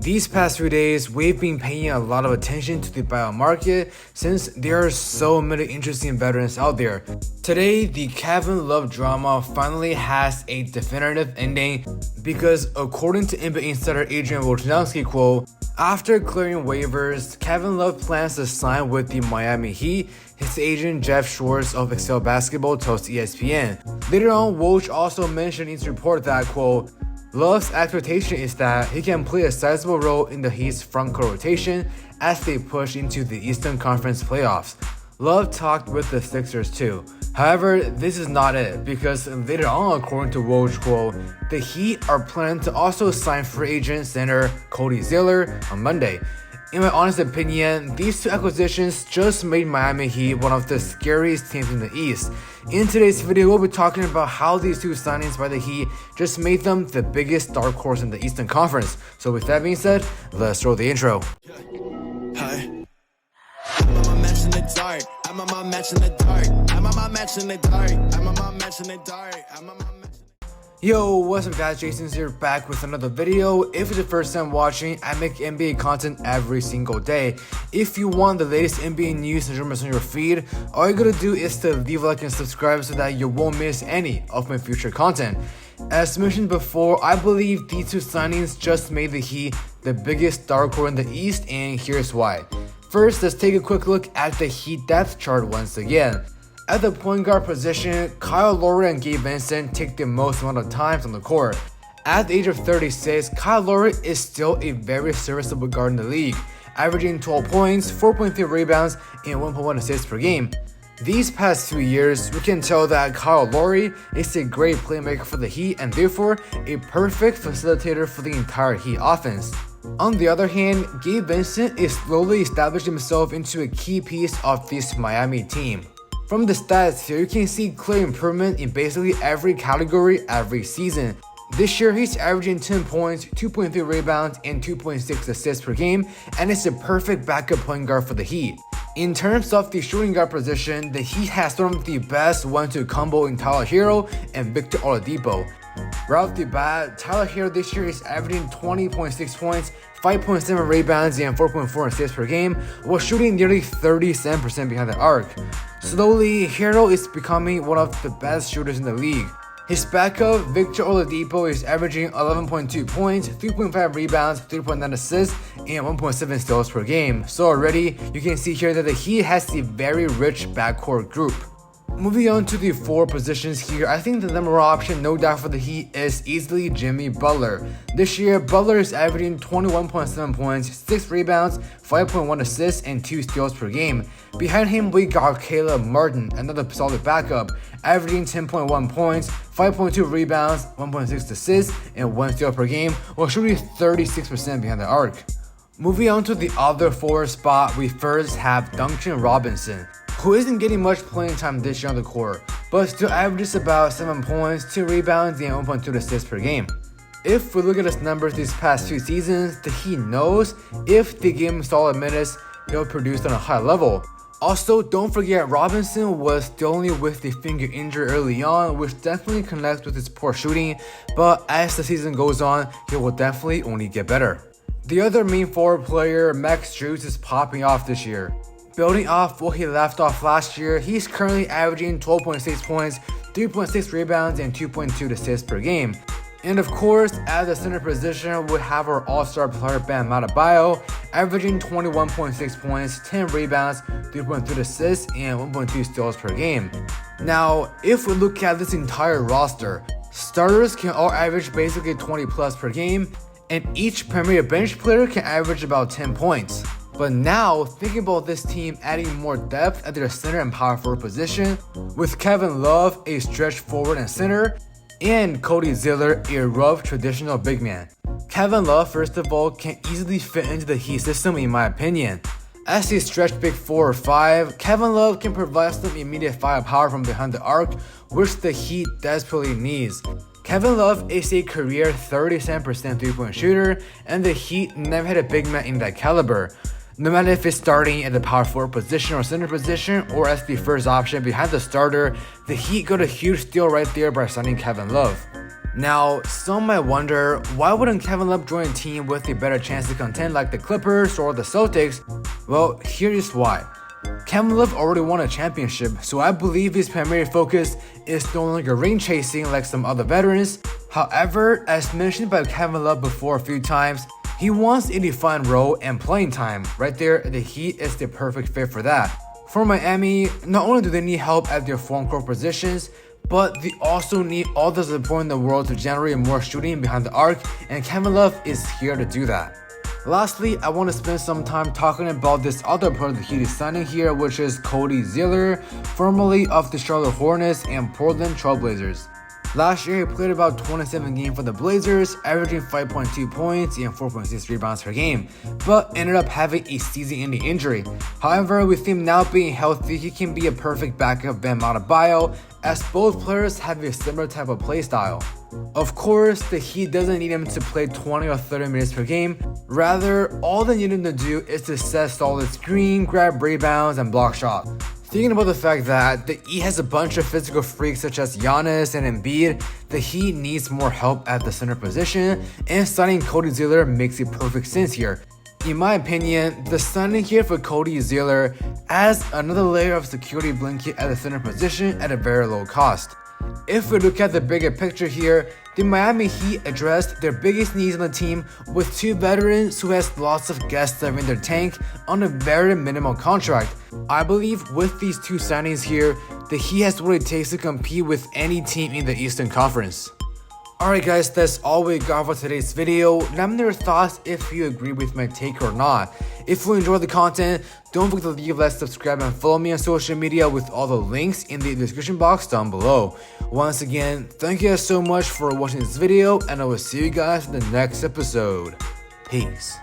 These past few days, we've been paying a lot of attention to the buyout market since there are so many interesting veterans out there. Today, the Kevin Love drama finally has a definitive ending because according to NBA insider Adrian Wojnarowski, quote, after clearing waivers, Kevin Love plans to sign with the Miami Heat. His agent Jeff Schwartz of Excel Basketball told ESPN. Later on, Woj also mentioned in his report that, quote, Love's expectation is that he can play a sizable role in the Heat's frontcourt rotation as they push into the Eastern Conference playoffs. Love talked with the Sixers too. However, this is not it because later on, according to Woj, quote, the Heat are planning to also sign free agent center Cody Zeller on Monday. In my honest opinion, these two acquisitions just made Miami Heat one of the scariest teams in the East. In today's video, we'll be talking about how these two signings by the Heat just made them the biggest dark horse in the Eastern Conference. So with that being said, let's roll the intro. Hi. I'm on my match in the dark. I'm on my match in the dark. I'm on my match in the dark. I'm on my match in the dark. I'm on my match. Yo, what's up guys, Jason's here back with another video. If it's your first time watching, I make NBA content every single day. If you want the latest NBA news and rumors on your feed, all you gotta do is to leave a like and subscribe so that you won't miss any of my future content. As mentioned before, I believe these two signings just made the Heat the biggest dark horse in the East, and here's why. First, let's take a quick look at the Heat depth chart once again. At the point guard position, Kyle Lowry and Gabe Vincent take the most amount of times on the court. At the age of 36, Kyle Lowry is still a very serviceable guard in the league, averaging 12 points, 4.3 rebounds, and 1.1 assists per game. These past 2 years, we can tell that Kyle Lowry is a great playmaker for the Heat and therefore a perfect facilitator for the entire Heat offense. On the other hand, Gabe Vincent is slowly establishing himself into a key piece of this Miami team. From the stats here, you can see clear improvement in basically every category every season. This year, he's averaging 10 points, 2.3 rebounds, and 2.6 assists per game, and is a perfect backup point guard for the Heat. In terms of the shooting guard position, the Heat has one of the best 1-2 combo in Tyler Hero and Victor Oladipo. Right off the bat, Tyler Hero this year is averaging 20.6 points, 5.7 rebounds, and 4.4 assists per game, while shooting nearly 37% behind the arc. Slowly, Hero is becoming one of the best shooters in the league. His backup, Victor Oladipo, is averaging 11.2 points, 3.5 rebounds, 3.9 assists, and 1.7 steals per game. So already, you can see here that the Heat has a very rich backcourt group. Moving on to the four positions here, I think the number one option, no doubt for the Heat, is easily Jimmy Butler. This year, Butler is averaging 21.7 points, 6 rebounds, 5.1 assists, and 2 steals per game. Behind him, we got Caleb Martin, another solid backup, averaging 10.1 points, 5.2 rebounds, 1.6 assists, and 1 steal per game, while shooting 36% behind the arc. Moving on to the other forward spot, we first have Duncan Robinson, who isn't getting much playing time this year on the court, but still averages about 7 points, 2 rebounds, and 1.2 assists per game. If we look at his numbers these past 2 seasons, the Heat knows if they give him solid minutes, he'll produce on a high level. Also, don't forget Robinson was dealing with a finger injury early on, which definitely connects with his poor shooting, but as the season goes on, he will definitely only get better. The other main forward player, Max Strus, is popping off this year. Building off what he left off last year, he's currently averaging 12.6 points, 3.6 rebounds, and 2.2 assists per game. And of course, at the center position, we have our all-star player Bam Adebayo, averaging 21.6 points, 10 rebounds, 3.3 assists, and 1.2 steals per game. Now, if we look at this entire roster, starters can all average basically 20 plus per game, and each premier bench player can average about 10 points. But now, thinking about this team adding more depth at their center and power forward position, with Kevin Love, a stretch forward and center, and Cody Zeller, a rough traditional big man. Kevin Love, first of all, can easily fit into the Heat system in my opinion. As a stretch big 4 or 5, Kevin Love can provide some immediate firepower from behind the arc, which the Heat desperately needs. Kevin Love is a career 37% 3-point shooter, and the Heat never had a big man in that caliber. No matter if it's starting at the power forward position or center position or as the first option behind the starter, the Heat got a huge steal right there by signing Kevin Love. Now, some might wonder, why wouldn't Kevin Love join a team with a better chance to contend like the Clippers or the Celtics? Well, here is why. Kevin Love already won a championship, so I believe his primary focus is no longer ring chasing like some other veterans. However, as mentioned by Kevin Love before a few times, he wants a defined role and playing time. Right there, the Heat is the perfect fit for that. For Miami, not only do they need help at their front court positions, but they also need all the support in the world to generate more shooting behind the arc, and Kevin Love is here to do that. Lastly, I want to spend some time talking about this other part of the Heat is signing here, which is Cody Zeller, formerly of the Charlotte Hornets and Portland Trail Blazers. Last year, he played about 27 games for the Blazers, averaging 5.2 points and 4.6 rebounds per game, but ended up having a season-ending injury. However, with him now being healthy, he can be a perfect backup Bam Adebayo, as both players have a similar type of play style. Of course, the Heat doesn't need him to play 20 or 30 minutes per game. Rather, all they need him to do is to set solid screen, grab rebounds, and block shots. Thinking about the fact that the Heat has a bunch of physical freaks such as Giannis and Embiid, the Heat needs more help at the center position, and signing Cody Zeller makes a perfect sense here. In my opinion, the signing here for Cody Zeller adds another layer of security blanket at the center position at a very low cost. If we look at the bigger picture here, the Miami Heat addressed their biggest needs on the team with two veterans who has lots of gas left in their tank on a very minimal contract. I believe with these two signings here, the Heat has what it takes to compete with any team in the Eastern Conference. Alright guys, that's all we got for today's video. Let me know your thoughts if you agree with my take or not. If you enjoyed the content, don't forget to leave a like, subscribe, and follow me on social media with all the links in the description box down below. Once again, thank you guys so much for watching this video, and I will see you guys in the next episode. Peace.